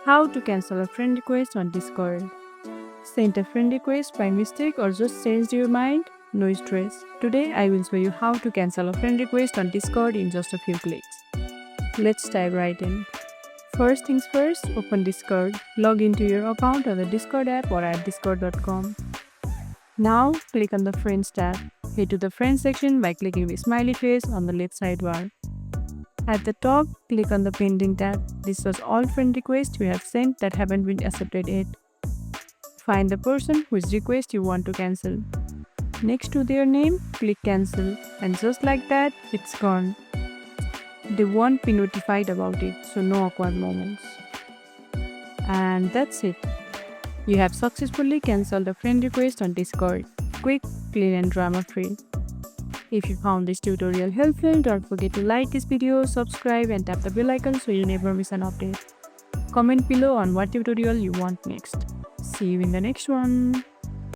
How to cancel a friend request on Discord. Sent a friend request by mistake or just changed your mind? No stress. Today I will show you how to cancel a friend request on Discord in just a few clicks. Let's dive right in. First things first, open Discord. Log into your account on the Discord app or at discord.com. Now click on the Friends tab. Head to the Friends section by clicking the smiley face on the left sidebar. At the top, click on the Pending tab. This was all friend requests you have sent that haven't been accepted yet. Find the person whose request you want to cancel. Next to their name, click Cancel, and just like that, it's gone. They won't be notified about it, so no awkward moments. And that's it. You have successfully cancelled a friend request on Discord. Quick, clean, and drama free. If you found this tutorial helpful, don't forget to like this video, subscribe, and tap the bell icon so you never miss an update. Comment below on what tutorial you want next. See you in the next one.